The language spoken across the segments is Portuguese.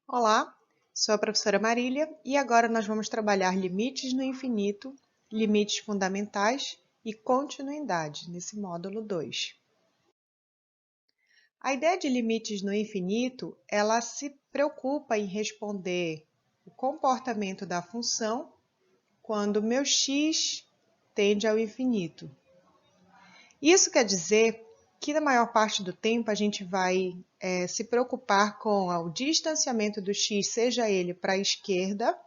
Olá, sou a professora Marília e agora nós vamos trabalhar limites no infinito, limites fundamentais e continuidade nesse módulo 2. A ideia de limites no infinito, ela se preocupa em responder o comportamento da função quando meu x tende ao infinito. Isso quer dizer que na maior parte do tempo a gente vai se preocupar com o distanciamento do x, seja ele para a esquerda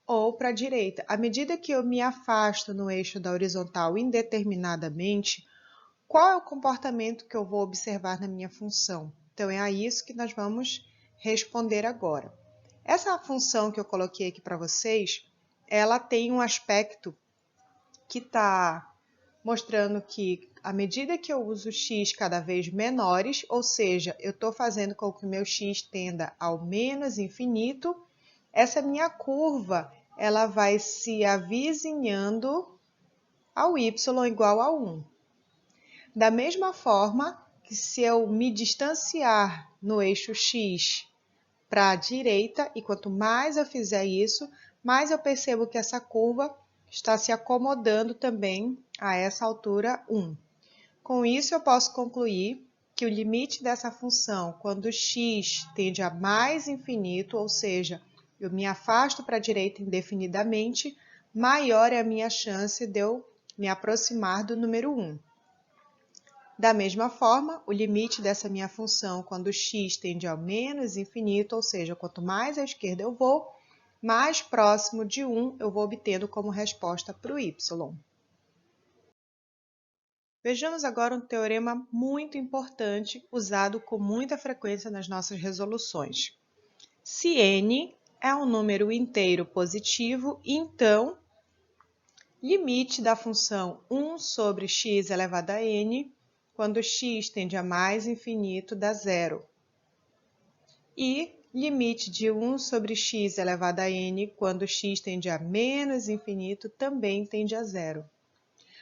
ou para a direita. À medida que eu me afasto no eixo da horizontal indeterminadamente, qual é o comportamento que eu vou observar na minha função? Então, é a isso que nós vamos responder agora. Essa função que eu coloquei aqui para vocês, ela tem um aspecto que está mostrando que, à medida que eu uso x cada vez menores, ou seja, eu estou fazendo com que o meu x tenda ao menos infinito, essa minha curva ela vai se avizinhando ao y igual a 1. Da mesma forma que se eu me distanciar no eixo x para a direita, e quanto mais eu fizer isso, mais eu percebo que essa curva está se acomodando também a essa altura 1. Com isso, eu posso concluir que o limite dessa função, quando x tende a mais infinito, ou seja, eu me afasto para a direita indefinidamente, maior é a minha chance de eu me aproximar do número 1. Da mesma forma, o limite dessa minha função, quando x tende ao menos infinito, ou seja, quanto mais à esquerda eu vou, mais próximo de 1 eu vou obtendo como resposta para o y. Vejamos agora um teorema muito importante, usado com muita frequência nas nossas resoluções. Se n é um número inteiro positivo, então, limite da função 1 sobre x elevado a n, quando x tende a mais infinito, dá zero. E limite de 1 sobre x elevado a n, quando x tende a menos infinito, também tende a zero.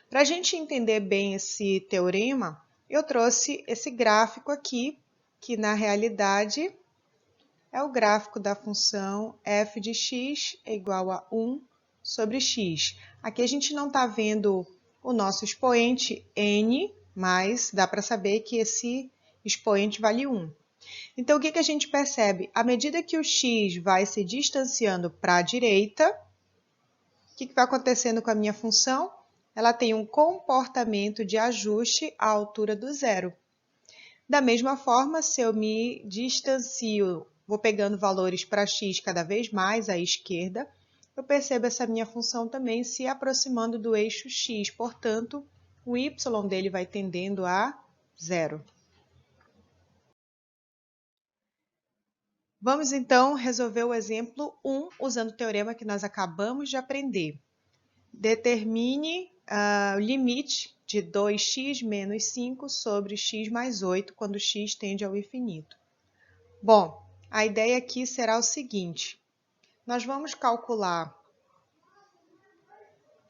Para a gente entender bem esse teorema, eu trouxe esse gráfico aqui, que na realidade é o gráfico da função f de x é igual a 1 sobre x. Aqui a gente não está vendo o nosso expoente n, mas dá para saber que esse expoente vale 1. Então, o que a gente percebe? À medida que o x vai se distanciando para a direita, o que vai acontecendo com a minha função? Ela tem um comportamento de ajuste à altura do zero. Da mesma forma, se eu me distancio, vou pegando valores para x cada vez mais à esquerda, eu percebo essa minha função também se aproximando do eixo x, portanto, o y dele vai tendendo a zero. Vamos então resolver o exemplo 1 usando o teorema que nós acabamos de aprender. Determine o limite de 2x menos 5 sobre x mais 8 quando x tende ao infinito. Bom, a ideia aqui será o seguinte: nós vamos calcular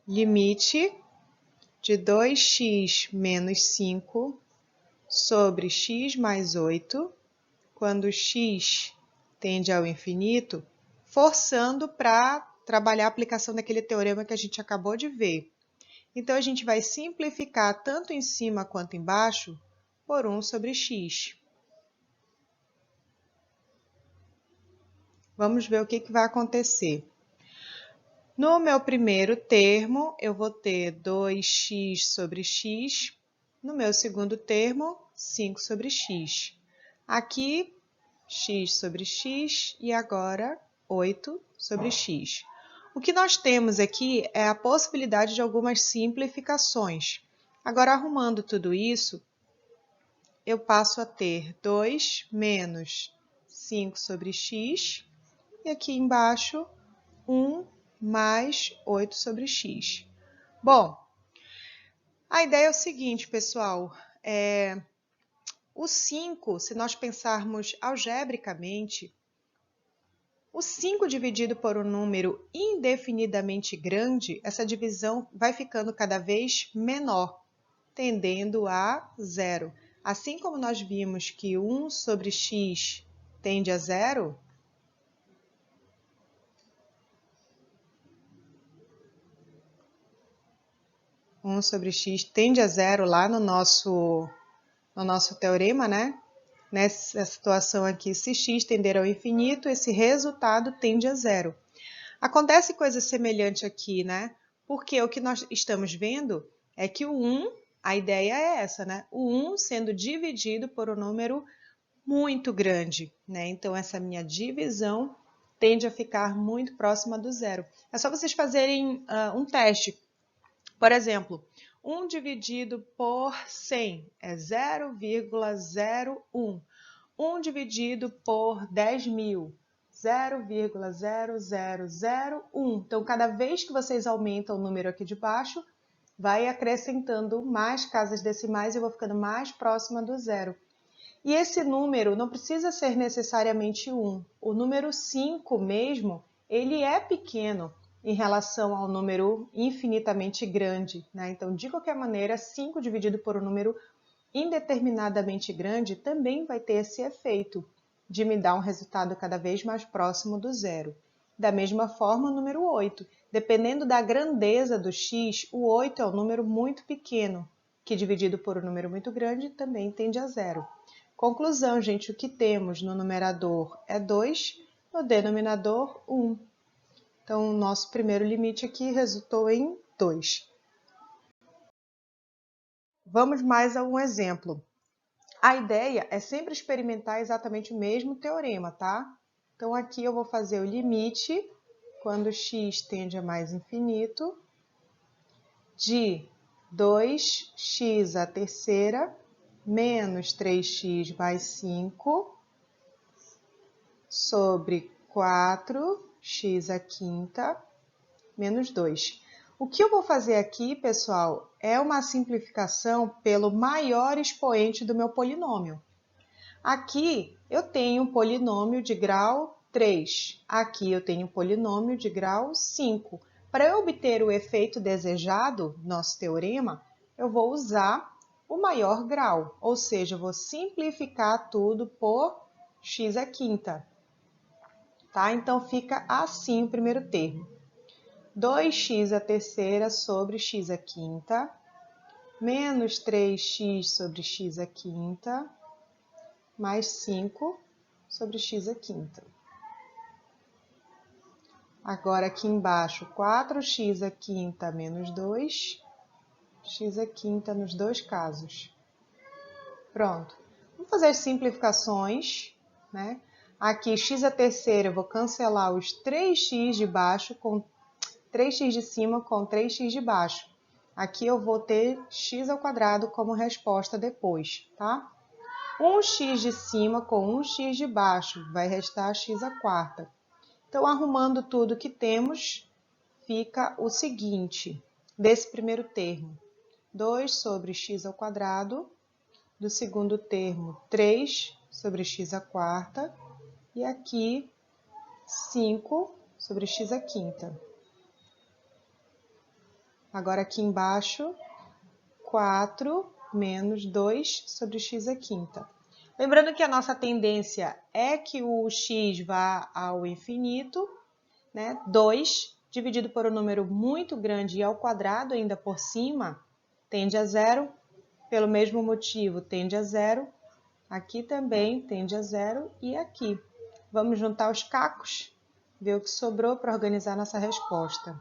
limite de 2x menos 5 sobre x mais 8 quando x tende ao infinito, forçando para trabalhar a aplicação daquele teorema que a gente acabou de ver. Então, a gente vai simplificar tanto em cima quanto embaixo por 1 sobre x. Vamos ver o que vai acontecer. No meu primeiro termo, eu vou ter 2x sobre x. No meu segundo termo, 5 sobre x. Aqui, x sobre x e agora 8 sobre x. O que nós temos aqui é a possibilidade de algumas simplificações. Agora, arrumando tudo isso, eu passo a ter 2 menos 5 sobre x e aqui embaixo 1 mais 8 sobre x. Bom, a ideia é o seguinte, pessoal. O 5, se nós pensarmos algebricamente, o 5 dividido por um número indefinidamente grande, essa divisão vai ficando cada vez menor, tendendo a zero. Assim como nós vimos que 1 sobre x tende a zero, 1 sobre x tende a zero lá no nosso teorema, né? Nessa situação aqui, se x tender ao infinito, esse resultado tende a zero. Acontece coisa semelhante aqui, né? Porque o que nós estamos vendo é que o 1, a ideia é essa, né? O 1 sendo dividido por um número muito grande, né? Então, essa minha divisão tende a ficar muito próxima do zero. É só vocês fazerem um teste. Por exemplo, 1 dividido por 100 é 0,01. 1 dividido por 10.000, 0,0001. Então, cada vez que vocês aumentam o número aqui de baixo, vai acrescentando mais casas decimais e eu vou ficando mais próxima do zero. E esse número não precisa ser necessariamente 1. O número 5 mesmo, ele é pequeno em relação ao número infinitamente grande, né? Então, de qualquer maneira, 5 dividido por um número indeterminadamente grande também vai ter esse efeito de me dar um resultado cada vez mais próximo do zero. Da mesma forma, o número 8. Dependendo da grandeza do x, o 8 é um número muito pequeno, que dividido por um número muito grande também tende a zero. Conclusão, gente, o que temos no numerador é 2, no denominador 1. Então, o nosso primeiro limite aqui resultou em 2. Vamos mais a um exemplo. A ideia é sempre experimentar exatamente o mesmo teorema, tá? Então, aqui eu vou fazer o limite, quando x tende a mais infinito, de 2x à terceira menos 3x mais 5 sobre 4x à quinta menos 2. O que eu vou fazer aqui, pessoal, é uma simplificação pelo maior expoente do meu polinômio. Aqui eu tenho um polinômio de grau 3. Aqui eu tenho um polinômio de grau 5. Para eu obter o efeito desejado, nosso teorema, eu vou usar o maior grau, ou seja, eu vou simplificar tudo por x à quinta. Tá? Então, fica assim o primeiro termo. 2x à terceira sobre x à quinta, menos 3x sobre x à quinta, mais 5 sobre x à quinta. Agora, aqui embaixo, 4x à quinta menos 2, x à quinta nos dois casos. Pronto. Vamos fazer as simplificações, né? Aqui, x à terceira, eu vou cancelar os 3x de baixo com 3x de cima com 3x de baixo. Aqui eu vou ter x ao quadrado como resposta depois, tá? 1x de cima com 1x de baixo, vai restar x à quarta. Então, arrumando tudo que temos, fica o seguinte, desse primeiro termo. 2 sobre x ao quadrado, do segundo termo, 3 sobre x à quarta, e aqui, 5 sobre x à quinta. Agora, aqui embaixo, 4 menos 2 sobre x à quinta. Lembrando que a nossa tendência é que o x vá ao infinito, né? 2 dividido por um número muito grande e ao quadrado ainda por cima, tende a zero. Pelo mesmo motivo, tende a zero. Aqui também tende a zero e aqui. Vamos juntar os cacos, ver o que sobrou para organizar nossa resposta.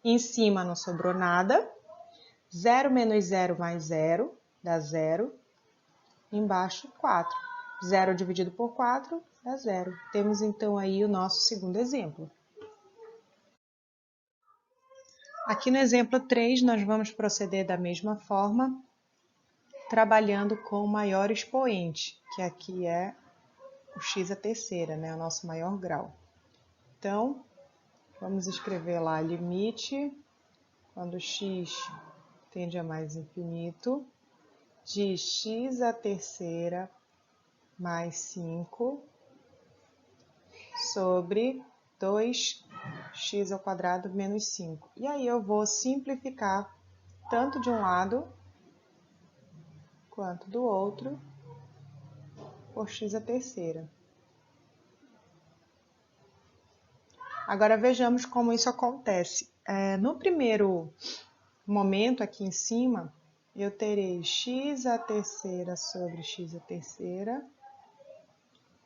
Em cima não sobrou nada. 0 menos 0 mais 0 dá 0. Embaixo, 4. 0 dividido por 4 dá 0. Temos então aí o nosso segundo exemplo. Aqui no exemplo 3, nós vamos proceder da mesma forma, trabalhando com o maior expoente, que aqui é o x à terceira, né? O nosso maior grau. Então, vamos escrever lá limite, quando x tende a mais infinito, de x à terceira mais 5 sobre 2x ao quadrado menos 5. E aí eu vou simplificar tanto de um lado quanto do outro por x à terceira. Agora vejamos como isso acontece. No primeiro momento aqui em cima, eu terei x à terceira sobre x à terceira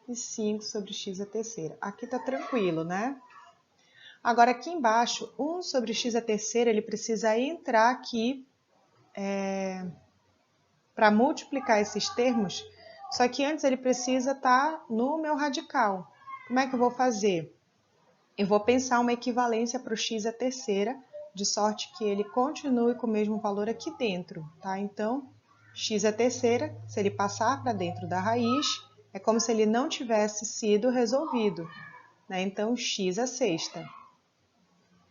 e 5 sobre x à terceira. Aqui tá tranquilo, né? Agora, aqui embaixo, 1 sobre x à terceira, ele precisa entrar aqui para multiplicar esses termos, só que antes ele precisa estar no meu radical. Como é que eu vou fazer? Eu vou pensar uma equivalência para o x à terceira, de sorte que ele continue com o mesmo valor aqui dentro, tá? Então, x à terceira, se ele passar para dentro da raiz, é como se ele não tivesse sido resolvido, né? Então, x à sexta.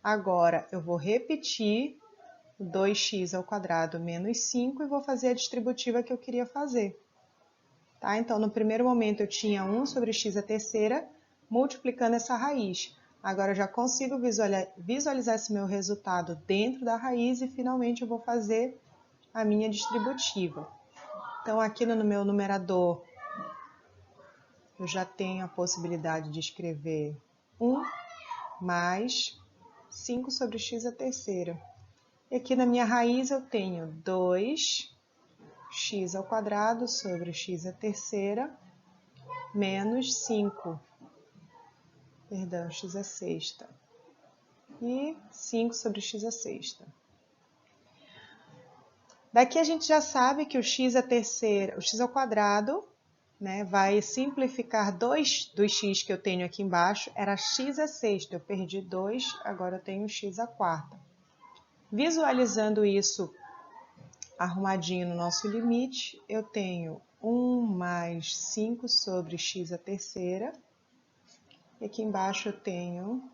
Agora, eu vou repetir o 2x ao quadrado menos 5 e vou fazer a distributiva que eu queria fazer. Tá? Então, no primeiro momento, eu tinha 1 sobre x à terceira, multiplicando essa raiz. Agora, eu já consigo visualizar esse meu resultado dentro da raiz e, finalmente, eu vou fazer a minha distributiva. Então, aqui no meu numerador, eu já tenho a possibilidade de escrever 1 mais 5 sobre x à terceira. E aqui na minha raiz eu tenho 2x ao quadrado sobre x à terceira menos 5, perdão, x à sexta, e 5 sobre x à sexta. Daqui a gente já sabe que o x à terceira, o x ao quadrado, né, vai simplificar 2 do x que eu tenho aqui embaixo, era x à sexta, eu perdi 2, agora eu tenho x à quarta. Visualizando isso arrumadinho no nosso limite, eu tenho 1 mais 5 sobre x à terceira. E aqui embaixo eu tenho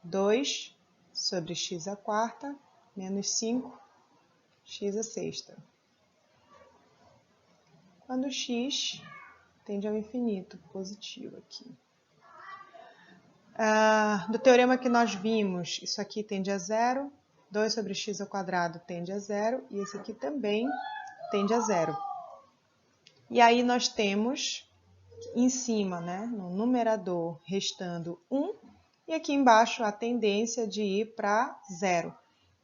2 sobre x à quarta menos 5 x à sexta. Quando x tende ao infinito, positivo aqui. Do teorema que nós vimos, isso aqui tende a zero. 2 sobre x ao quadrado tende a zero. E esse aqui também tende a zero. E aí nós temos em cima, né, no numerador, restando 1. E aqui embaixo a tendência de ir para zero.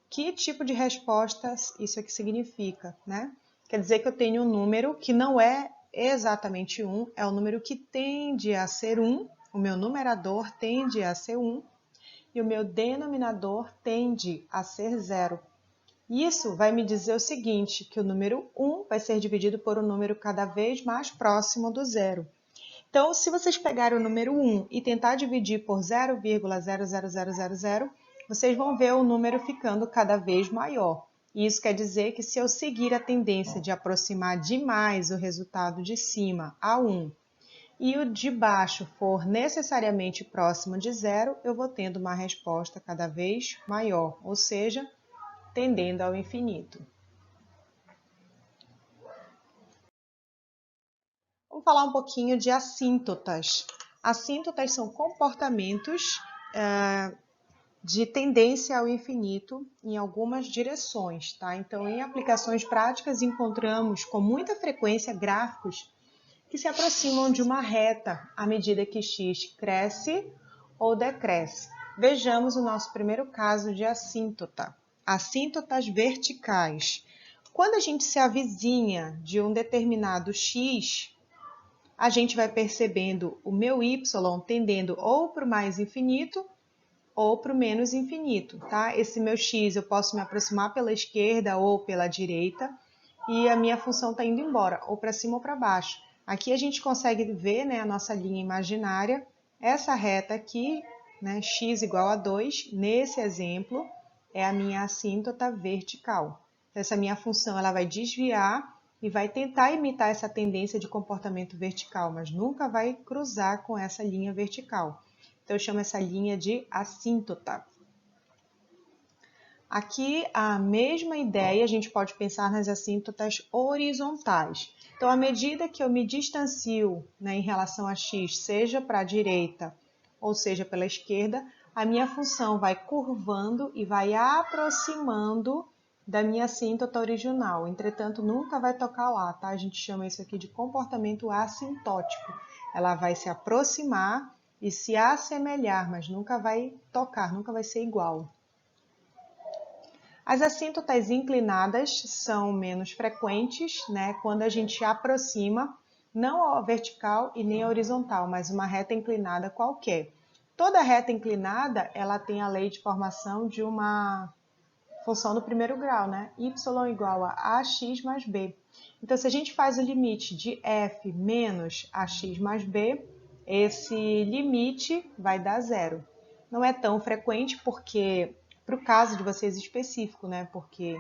Que tipo de resposta isso aqui significa, né? Quer dizer que eu tenho um número que não é exatamente 1, é um número que tende a ser 1, o meu numerador tende a ser 1 e o meu denominador tende a ser 0. Isso vai me dizer o seguinte, que o número 1 vai ser dividido por um número cada vez mais próximo do zero. Então, se vocês pegarem o número 1 e tentar dividir por 0,00000, vocês vão ver o número ficando cada vez maior. E isso quer dizer que se eu seguir a tendência de aproximar demais o resultado de cima a 1 e o de baixo for necessariamente próximo de zero, eu vou tendo uma resposta cada vez maior, ou seja, tendendo ao infinito. Vamos falar um pouquinho de assíntotas. Assíntotas são comportamentos de tendência ao infinito em algumas direções, tá? Então, em aplicações práticas, encontramos com muita frequência gráficos que se aproximam de uma reta à medida que x cresce ou decresce. Vejamos o nosso primeiro caso de assíntota. Assíntotas verticais. Quando a gente se avizinha de um determinado x, a gente vai percebendo o meu y tendendo ou para o mais infinito ou para o menos infinito, tá? Esse meu x eu posso me aproximar pela esquerda ou pela direita e a minha função está indo embora, ou para cima ou para baixo. Aqui a gente consegue ver, né, a nossa linha imaginária, essa reta aqui, né, x igual a 2, nesse exemplo, é a minha assíntota vertical. Essa minha função ela vai desviar e vai tentar imitar essa tendência de comportamento vertical, mas nunca vai cruzar com essa linha vertical. Então, eu chamo essa linha de assíntota. Aqui, a mesma ideia, a gente pode pensar nas assíntotas horizontais. Então, à medida que eu me distancio, né, em relação a x, seja para a direita ou seja pela esquerda, a minha função vai curvando e vai aproximando da minha assíntota original. Entretanto, nunca vai tocar lá, tá? A gente chama isso aqui de comportamento assintótico. Ela vai se aproximar e se assemelhar, mas nunca vai tocar, nunca vai ser igual. As assíntotas inclinadas são menos frequentes, né, quando a gente aproxima, não a vertical e nem a horizontal, mas uma reta inclinada qualquer. Toda reta inclinada, ela tem a lei de formação de uma função do primeiro grau, né? Y igual a ax mais b. Então, se a gente faz o limite de f menos ax mais b, esse limite vai dar zero. Não é tão frequente porque, para o caso de vocês específico, né? Porque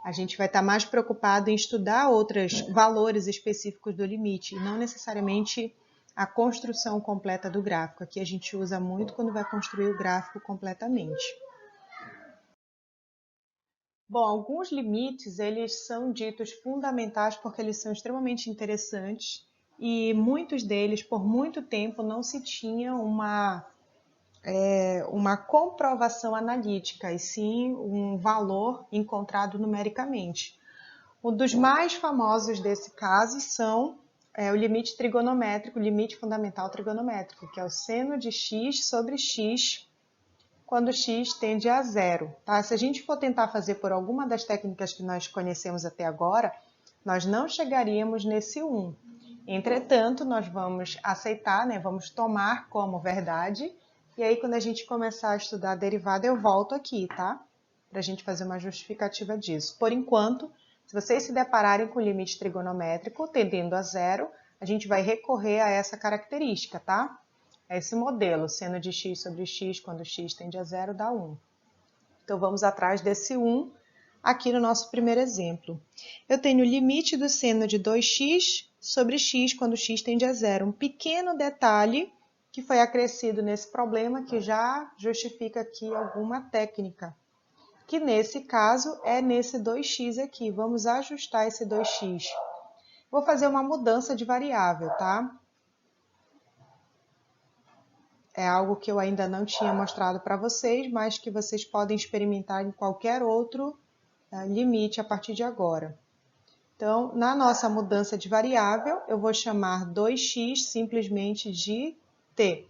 a gente vai estar mais preocupado em estudar outros valores específicos do limite e não necessariamente a construção completa do gráfico. Aqui a gente usa muito quando vai construir o gráfico completamente. Bom, alguns limites, eles são ditos fundamentais porque eles são extremamente interessantes e muitos deles, por muito tempo, não se tinha uma comprovação analítica, e sim um valor encontrado numericamente. Um dos mais famosos desse caso são o limite trigonométrico, o limite fundamental trigonométrico, que é o seno de x sobre x, quando x tende a zero. Tá? Se a gente for tentar fazer por alguma das técnicas que nós conhecemos até agora, nós não chegaríamos nesse 1. Entretanto, nós vamos aceitar, né? Vamos tomar como verdade, e aí quando a gente começar a estudar a derivada, eu volto aqui, tá? Para a gente fazer uma justificativa disso. Por enquanto, se vocês se depararem com o limite trigonométrico tendendo a zero, a gente vai recorrer a essa característica, tá? Esse modelo, seno de x sobre x, quando x tende a zero, dá 1. Então, vamos atrás desse 1 aqui no nosso primeiro exemplo. Eu tenho o limite do seno de 2x sobre x, quando x tende a zero. Um pequeno detalhe que foi acrescido nesse problema, que já justifica aqui alguma técnica, que nesse caso é nesse 2x aqui. Vamos ajustar esse 2x. Vou fazer uma mudança de variável, tá? É algo que eu ainda não tinha mostrado para vocês, mas que vocês podem experimentar em qualquer outro limite a partir de agora. Então, na nossa mudança de variável, eu vou chamar 2x simplesmente de t.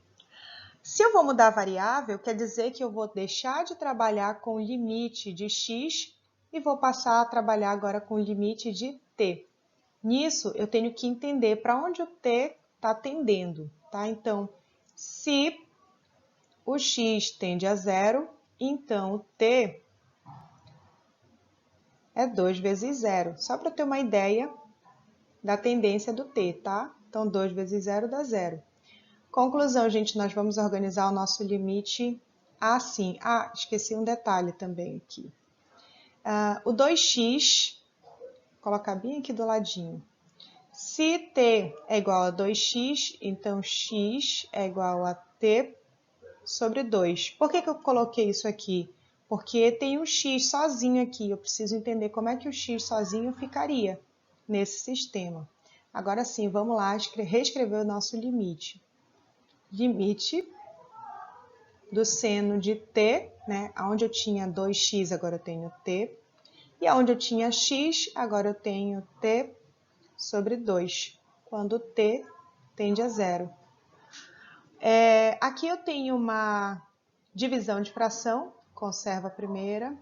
Se eu vou mudar a variável, quer dizer que eu vou deixar de trabalhar com o limite de x e vou passar a trabalhar agora com o limite de t. Nisso, eu tenho que entender para onde o t está tendendo, tá? Então, se o x tende a zero, então o t é 2 vezes zero. Só para ter uma ideia da tendência do t, tá? Então, 2 vezes zero dá zero. Conclusão, gente, nós vamos organizar o nosso limite assim. Ah, esqueci um detalhe também aqui. O 2x, vou colocar bem aqui do ladinho. Se t é igual a 2x, então x é igual a t sobre 2. Por que eu coloquei isso aqui? Porque tem um x sozinho aqui. Eu preciso entender como é que o x sozinho ficaria nesse sistema. Agora sim, vamos lá reescrever o nosso limite. Limite do seno de t, né? Onde eu tinha 2x, agora eu tenho t. E onde eu tinha x, agora eu tenho t sobre 2, quando t tende a zero. Aqui eu tenho uma divisão de fração, conserva a primeira,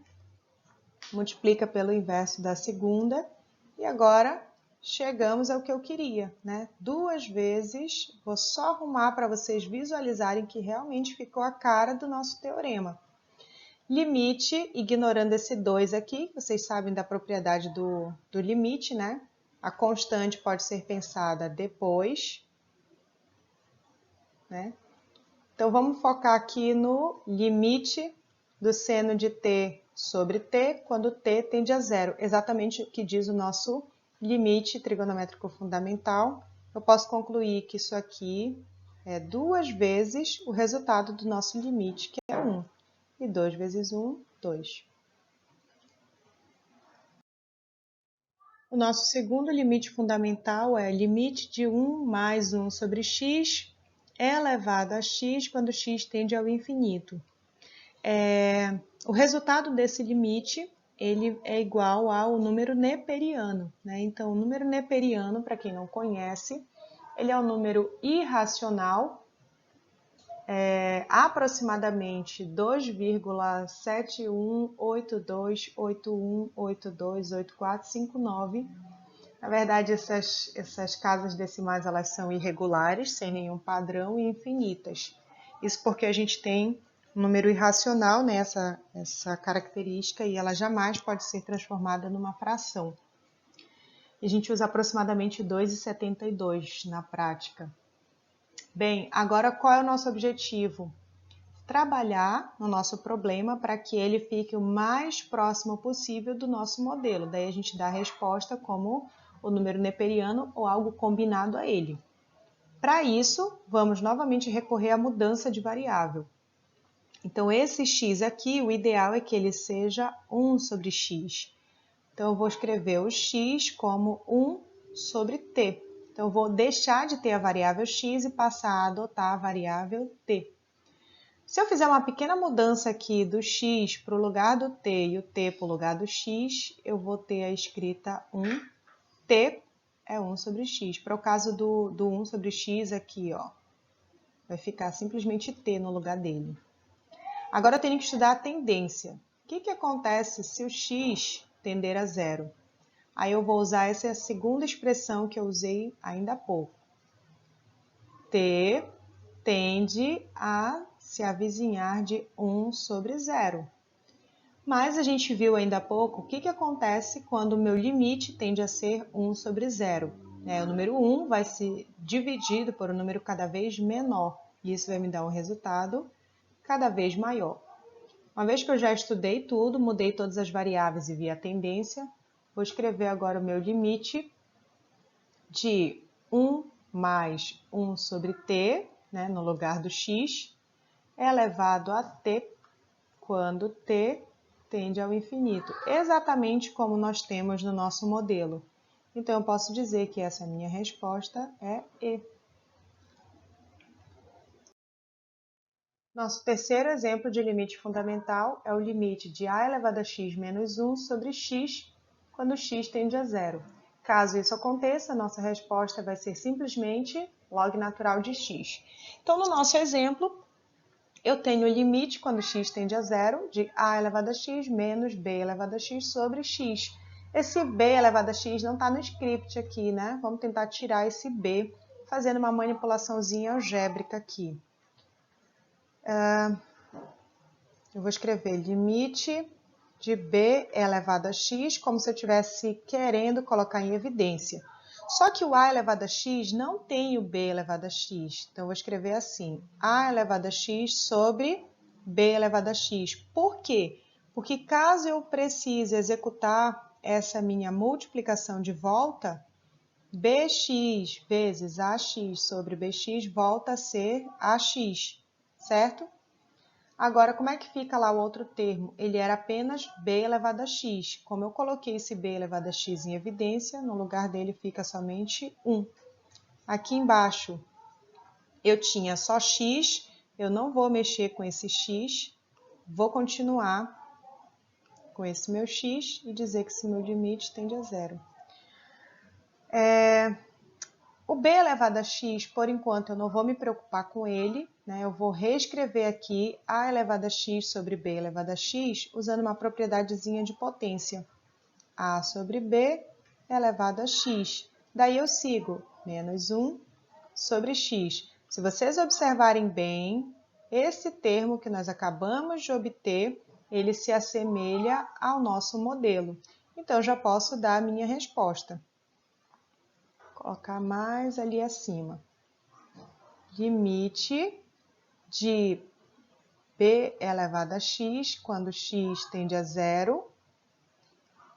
multiplica pelo inverso da segunda, e agora chegamos ao que eu queria, né? 2 vezes, vou só arrumar para vocês visualizarem que realmente ficou a cara do nosso teorema. Limite, ignorando esse 2 aqui, vocês sabem da propriedade do limite, né? A constante pode ser pensada depois, né? Então, vamos focar aqui no limite do seno de t sobre t, quando t tende a zero. Exatamente o que diz o nosso limite trigonométrico fundamental. Eu posso concluir que isso aqui é 2 vezes o resultado do nosso limite, que é 1. E 2 vezes 1, 2. O nosso segundo limite fundamental é limite de 1 mais 1 sobre x elevado a x quando x tende ao infinito. O resultado desse limite ele é igual ao número neperiano, né? Então, o número neperiano, para quem não conhece, ele é um número irracional aproximadamente 2,718281828459. Na verdade, essas casas decimais elas são irregulares, sem nenhum padrão e infinitas. Isso porque a gente tem um número irracional, né, essa característica, e ela jamais pode ser transformada numa fração. E a gente usa aproximadamente 2,72 na prática. Bem, agora qual é o nosso objetivo? Trabalhar no nosso problema para que ele fique o mais próximo possível do nosso modelo. Daí a gente dá a resposta como o número neperiano ou algo combinado a ele. Para isso, vamos novamente recorrer à mudança de variável. Então, esse x aqui, o ideal é que ele seja 1 sobre x. Então, eu vou escrever o x como 1 sobre t. Então, eu vou deixar de ter a variável x e passar a adotar a variável t. Se eu fizer uma pequena mudança aqui do x para o lugar do t e o t para o lugar do x, eu vou ter a escrita 1, t é 1 sobre x. Para o caso do 1 sobre x aqui, ó, vai ficar simplesmente t no lugar dele. Agora eu tenho que estudar a tendência. O que acontece se o x tender a zero? Aí eu vou usar essa segunda expressão que eu usei ainda há pouco. T tende a se avizinhar de 1 sobre 0. Mas a gente viu ainda há pouco o que acontece quando o meu limite tende a ser 1 sobre 0. O número 1 vai ser dividido por um número cada vez menor. E isso vai me dar um resultado cada vez maior. Uma vez que eu já estudei tudo, mudei todas as variáveis e vi a tendência, vou escrever agora o meu limite de 1 mais 1 sobre t, no lugar do x, elevado a t quando t tende ao infinito, exatamente como nós temos no nosso modelo. Então, eu posso dizer que essa minha resposta é E. Nosso terceiro exemplo de limite fundamental é o limite de a elevado a x menos 1 sobre x, quando x tende a zero. Caso isso aconteça, a nossa resposta vai ser simplesmente log natural de x. Então, no nosso exemplo, eu tenho o limite, quando x tende a zero, de a elevado a x menos b elevado a x sobre x. Esse b elevado a x não está no script aqui, né? Vamos tentar tirar esse b, fazendo uma manipulaçãozinha algébrica aqui. Eu vou escrever limite de b elevado a x, como se eu estivesse querendo colocar em evidência. Só que o a elevado a x não tem o b elevado a x. Então, eu vou escrever assim, a elevado a x sobre b elevado a x. Por quê? Porque caso eu precise executar essa minha multiplicação de volta, bx vezes ax sobre bx volta a ser ax, certo? Agora, como é que fica lá o outro termo? Ele era apenas b elevado a x. Como eu coloquei esse b elevado a x em evidência, no lugar dele fica somente 1. Aqui embaixo eu tinha só x, eu não vou mexer com esse x, vou continuar com esse meu x e dizer que esse meu limite tende a zero. O b elevado a x, por enquanto, eu não vou me preocupar com ele, eu vou reescrever aqui a elevado a x sobre b elevado a x, usando uma propriedadezinha de potência. A sobre b elevado a x. Daí eu sigo menos 1 sobre x. Se vocês observarem bem, esse termo que nós acabamos de obter, ele se assemelha ao nosso modelo. Então, eu já posso dar a minha resposta. Colocar mais ali acima. Limite de b elevado a x, quando x tende a zero,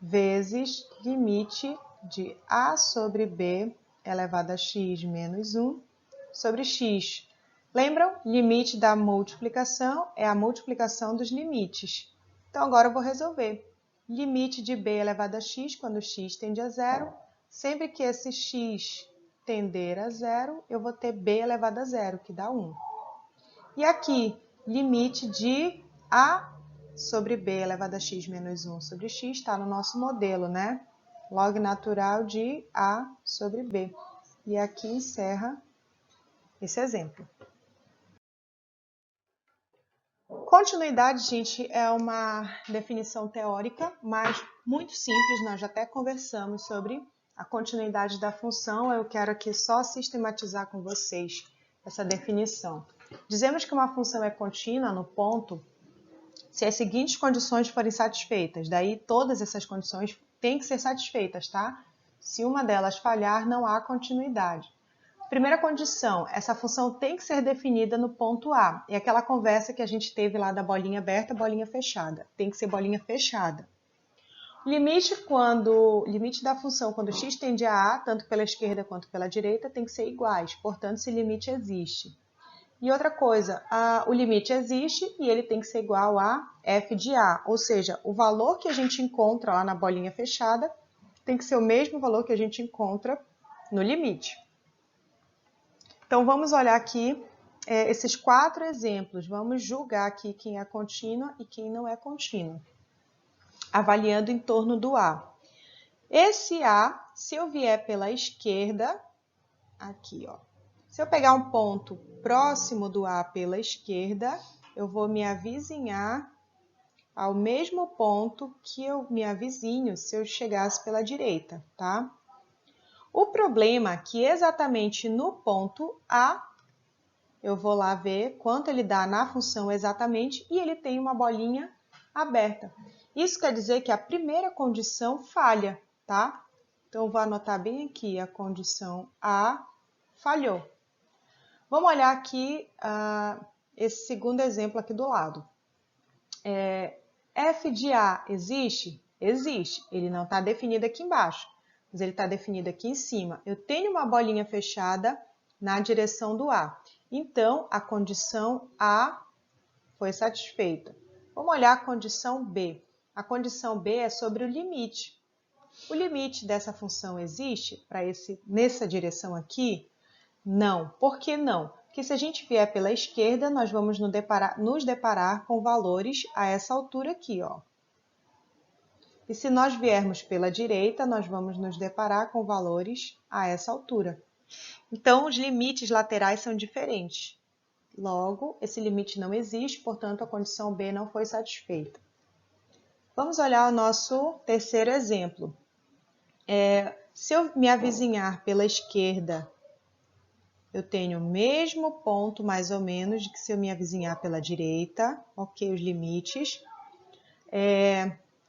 vezes limite de a sobre b elevado a x menos 1 sobre x. Lembram? Limite da multiplicação é a multiplicação dos limites. Então, agora eu vou resolver. Limite de b elevado a x, quando x tende a zero. Sempre que esse x tender a zero, eu vou ter b elevado a zero, que dá 1. E aqui, limite de a sobre b elevado a x menos 1 sobre x está no nosso modelo, né? Log natural de a sobre b. E aqui encerra esse exemplo. Continuidade, gente, é uma definição teórica, mas muito simples. Nós já até conversamos sobre a continuidade da função. Eu quero aqui só sistematizar com vocês essa definição. Dizemos que uma função é contínua no ponto se as seguintes condições forem satisfeitas. Daí, todas essas condições têm que ser satisfeitas, tá? Se uma delas falhar, não há continuidade. Primeira condição, essa função tem que ser definida no ponto A. É aquela conversa que a gente teve lá da bolinha aberta, bolinha fechada. Tem que ser bolinha fechada. Limite da função quando x tende a A, tanto pela esquerda quanto pela direita, tem que ser iguais. Portanto, esse limite existe. E outra coisa, o limite existe e ele tem que ser igual a f de A. Ou seja, o valor que a gente encontra lá na bolinha fechada tem que ser o mesmo valor que a gente encontra no limite. Então, vamos olhar aqui esses 4 exemplos. Vamos julgar aqui quem é contínua e quem não é contínua, avaliando em torno do A. Esse A, se eu vier pela esquerda, aqui, ó. Se eu pegar um ponto próximo do A pela esquerda, eu vou me avizinhar ao mesmo ponto que eu me avizinho se eu chegasse pela direita, tá? O problema é que exatamente no ponto A, eu vou lá ver quanto ele dá na função exatamente e ele tem uma bolinha aberta. Isso quer dizer que a primeira condição falha, tá? Então, eu vou anotar bem aqui, a condição A falhou. Vamos olhar aqui esse segundo exemplo aqui do lado. F de A existe? Existe. Ele não está definido aqui embaixo, mas ele está definido aqui em cima. Eu tenho uma bolinha fechada na direção do A. Então, a condição A foi satisfeita. Vamos olhar a condição B. A condição B é sobre o limite. O limite dessa função existe nessa direção aqui? Não. Por que não? Porque se a gente vier pela esquerda, nós vamos nos deparar com valores a essa altura aqui, ó. E se nós viermos pela direita, nós vamos nos deparar com valores a essa altura. Então, os limites laterais são diferentes. Logo, esse limite não existe, portanto, a condição B não foi satisfeita. Vamos olhar o nosso terceiro exemplo. Se eu me avizinhar pela esquerda, eu tenho o mesmo ponto, mais ou menos, que se eu me avizinhar pela direita. Ok, os limites.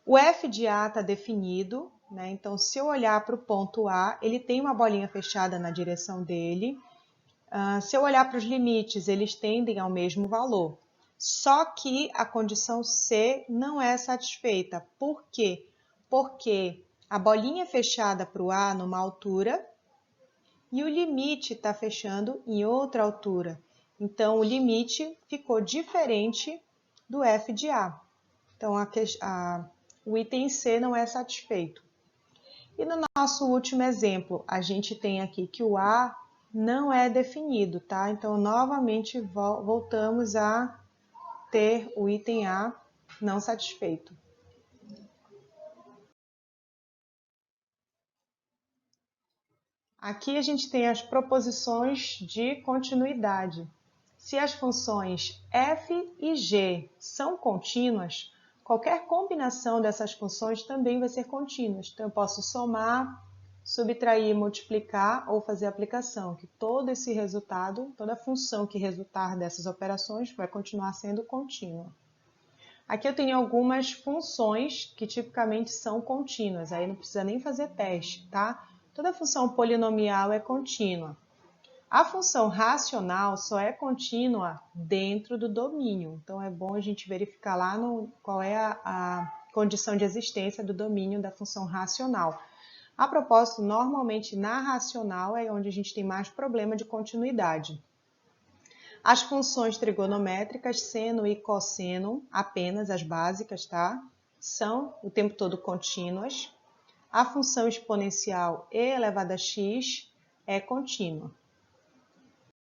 O f de A está definido, né? Então, se eu olhar para o ponto A, ele tem uma bolinha fechada na direção dele. Se eu olhar para os limites, eles tendem ao mesmo valor. Só que a condição C não é satisfeita. Por quê? Porque a bolinha é fechada para o A numa altura e o limite está fechando em outra altura. Então, o limite ficou diferente do f de A. Então, o item C não é satisfeito. E no nosso último exemplo, a gente tem aqui que o A não é definido, tá? Então, novamente, voltamos a ter o item A não satisfeito. Aqui a gente tem as proposições de continuidade. Se as funções f e g são contínuas, qualquer combinação dessas funções também vai ser contínua. Então, eu posso somar, subtrair, multiplicar ou fazer aplicação, que todo esse resultado, toda função que resultar dessas operações vai continuar sendo contínua. Aqui eu tenho algumas funções que tipicamente são contínuas, aí não precisa nem fazer teste, tá? Toda função polinomial é contínua. A função racional só é contínua dentro do domínio. Então, é bom a gente verificar lá qual é a condição de existência do domínio da função racional. A propósito, normalmente na racional é onde a gente tem mais problema de continuidade. As funções trigonométricas, seno e cosseno, apenas as básicas, tá? São o tempo todo contínuas. A função exponencial e elevada a x é contínua.